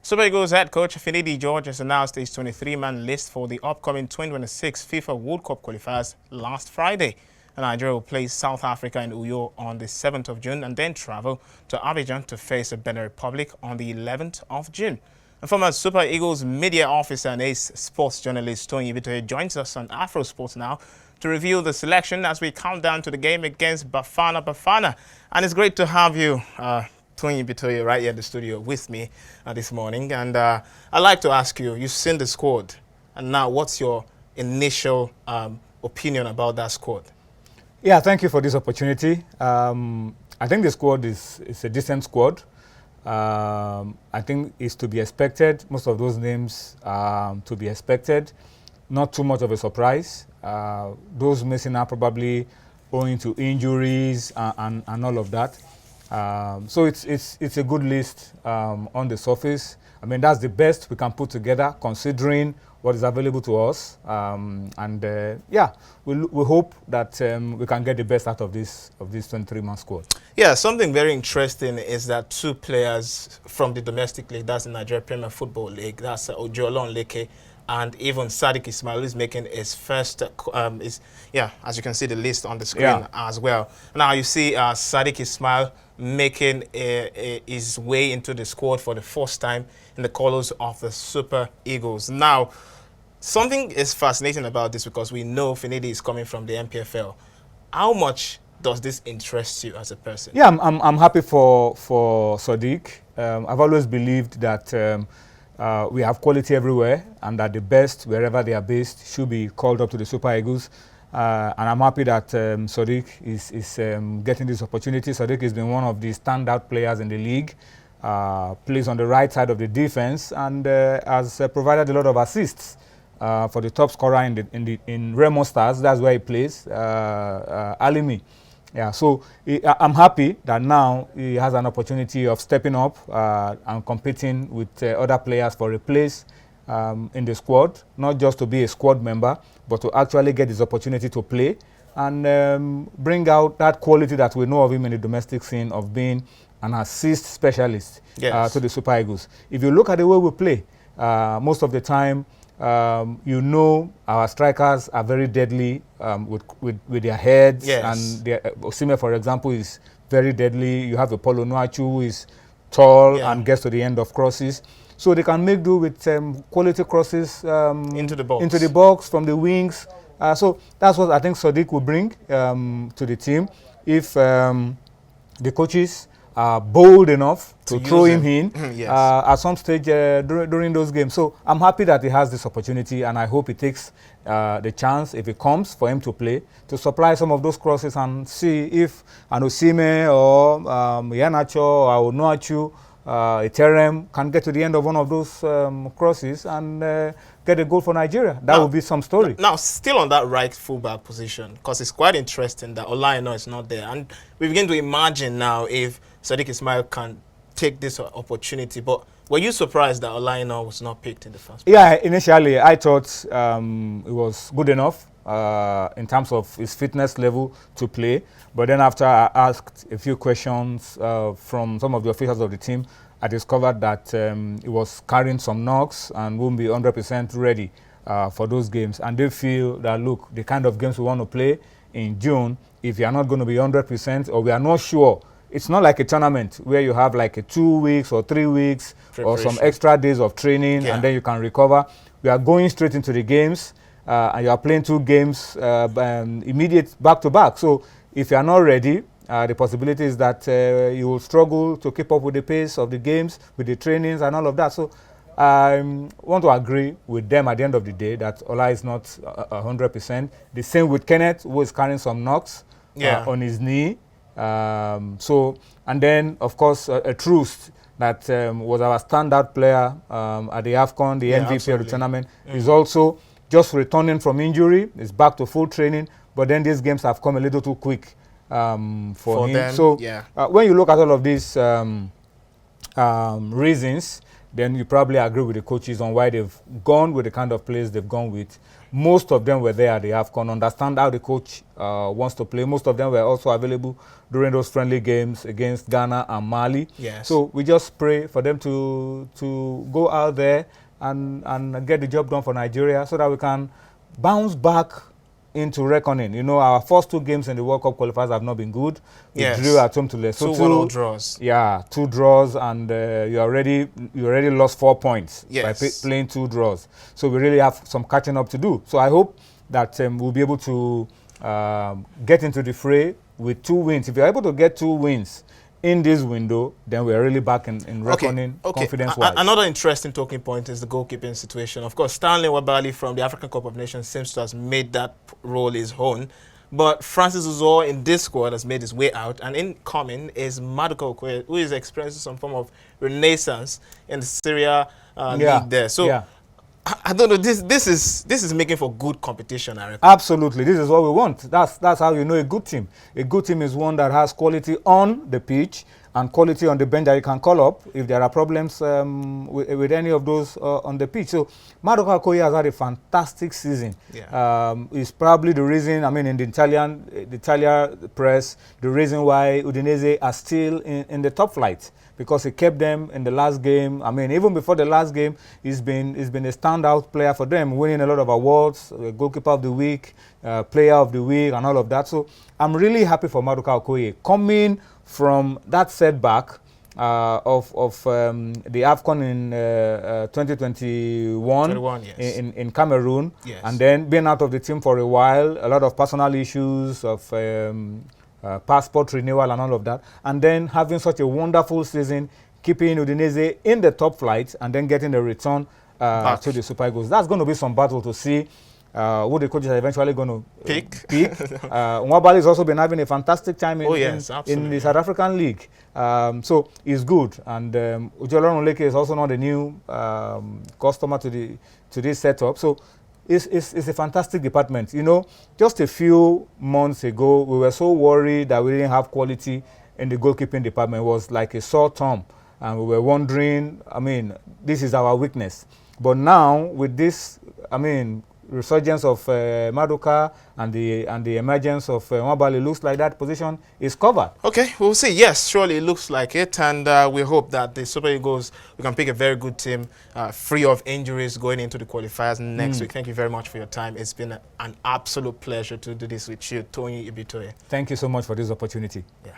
Super Eagles head coach Finidi George has announced his 23-man list for the upcoming 2026 FIFA World Cup Qualifiers last Friday. Nigeria will play South Africa in Uyo on the 7th of June and then travel to Abidjan to face the Benin Republic on the 11th of June. And former Super Eagles media officer and ace sports journalist Toyin Ibitoye joins us on Afrosport Now to review the selection as we count down to the game against Bafana Bafana. And it's great to have you, Toyin Ibitoye, right here in the studio with me this morning. And I'd like to ask you, you've seen the squad, and now what's your initial opinion about that squad? Yeah, thank you for this opportunity. I think the squad is a decent squad. I think it's to be expected. Most of those names to be expected. Not too much of a surprise. Those missing are probably owing to injuries and all of that. So it's a good list on the surface. I mean, that's the best we can put together considering what is available to us. Yeah, we hope that we can get the best out of this 23-man squad. Yeah, something very interesting is that two players from the domestic league, that's the Nigeria Premier Football League, that's Ojuola Leke, and even Sadiq Ismail is making his first, as you can see the list on the screen as well. Now you see Sadiq Ismail making his way into the squad for the first time in the colours of the Super Eagles. Now, something is fascinating about this because we know Finidi is coming from the MPFL. How much does this interest you as a person? Yeah, I'm happy for Sadiq. I've always believed that we have quality everywhere and that the best, wherever they are based, should be called up to the Super Eagles. And I'm happy that Sadiq is getting this opportunity. Sadiq has been one of the standout players in the league, plays on the right side of the defense, and has provided a lot of assists for the top scorer in Remo Stars. That's where he plays, Alimi. Yeah, so I'm happy that now he has an opportunity of stepping up and competing with other players for a place in the squad, not just to be a squad member, but to actually get this opportunity to play and bring out that quality that we know of him in the domestic scene of being an assist specialist to the Super Eagles. If you look at the way we play, most of the time, you know our strikers are very deadly with their heads, and Osime, for example, is very deadly. You have Apollo Nuachu, who is tall and gets to the end of crosses. So they can make do with quality crosses into the box from the wings. So that's what I think Sadiq will bring to the team if the coaches are bold enough to throw him in at some stage during those games. So I'm happy that he has this opportunity, and I hope he takes the chance, if it comes, for him to play, to supply some of those crosses and see if an Osime or Iheanacho or Onuachu, Iterem can get to the end of one of those crosses and get a goal for Nigeria. That would be some story. Now, still on that right fullback position, because it's quite interesting that Olaino is not there. And we begin to imagine now if Sadiq Ismail can take this opportunity. But were you surprised that Olaino was not picked in the first place? Yeah, initially I thought it was good enough in terms of his fitness level to play. But then after I asked a few questions from some of the officials of the team, I discovered that he was carrying some knocks and won't be 100% ready for those games. And they feel that, look, the kind of games we want to play in June, if you are not going to be 100% or we are not sure, it's not like a tournament where you have like a 2 weeks or 3 weeks or some extra days of training and then you can recover. We are going straight into the games and you are playing 2 games immediate back-to-back. So if you are not ready, the possibility is that you will struggle to keep up with the pace of the games, with the trainings and all of that. So I want to agree with them at the end of the day that Ola is not 100%. The same with Kenneth, who is carrying some knocks on his knee. And then, of course, a Troost that was our standout player at the AFCON, the MVP of the tournament, is also just returning from injury. Is back to full training, but then these games have come a little too quick for him. Them, so when you look at all of these reasons, then you probably agree with the coaches on why they've gone with the kind of players they've gone with. Most of them were there at the AFCON, understand how the coach wants to play. Most of them were also available during those friendly games against Ghana and Mali. Yes. So we just pray for them to go out there and get the job done for Nigeria so that we can bounce back into reckoning. You know, our first 2 games in the World Cup qualifiers have not been good. We drew at home to Lesotho. 2 1-0 draws. Yeah, 2 draws, and you already lost 4 points by playing 2 draws. So we really have some catching up to do. So I hope that we'll be able to get into the fray with 2 wins. If you're able to get 2 wins in this window, then we're really back in reckoning confidence-wise. Another interesting talking point is the goalkeeping situation. Of course, Stanley Wabali from the African Cup of Nations seems to have made that role his own. But Francis Uzoho in this squad has made his way out. And incoming is Maduka Okoye, who is experiencing some form of renaissance in the Syria league there. So I don't know. This is making for good competition, I reckon. Absolutely, this is what we want. That's how you know a good team. A good team is one that has quality on the pitch and quality on the bench that you can call up if there are problems with any of those on the pitch. So Maduka Okoye has had a fantastic season. It's probably the reason, I mean, in the Italian press, the reason why Udinese are still in the top flight, because he kept them in the last game. I mean, even before the last game, he's been a standout player for them, winning a lot of awards, goalkeeper of the week, player of the week, and all of that. So I'm really happy for Maduka Okoye coming from that setback of the AFCON in 2021 in Cameroon, and then being out of the team for a while, a lot of personal issues of passport renewal and all of that, and then having such a wonderful season, keeping Udinese in the top flight and then getting the return to the Super Eagles. That's going to be some battle to see who the coaches are eventually going to pick. Nwabali has also been having a fantastic time in the South African League. So it's good. And Ujolorun Leke is also not a new customer to this setup. So it's a fantastic department. You know, just a few months ago, we were so worried that we didn't have quality in the goalkeeping department. It was like a sore thumb. And we were wondering, I mean, this is our weakness. But now, with this, I mean, resurgence of Maduka and the emergence of Nwabali, looks like that position is covered. Okay, we'll see. Yes, surely it looks like it, and we hope that the Super Eagles, we can pick a very good team, free of injuries going into the qualifiers next week. Thank you very much for your time. It's been an absolute pleasure to do this with you, Toyin Ibitoye. Thank you so much for this opportunity. Yeah.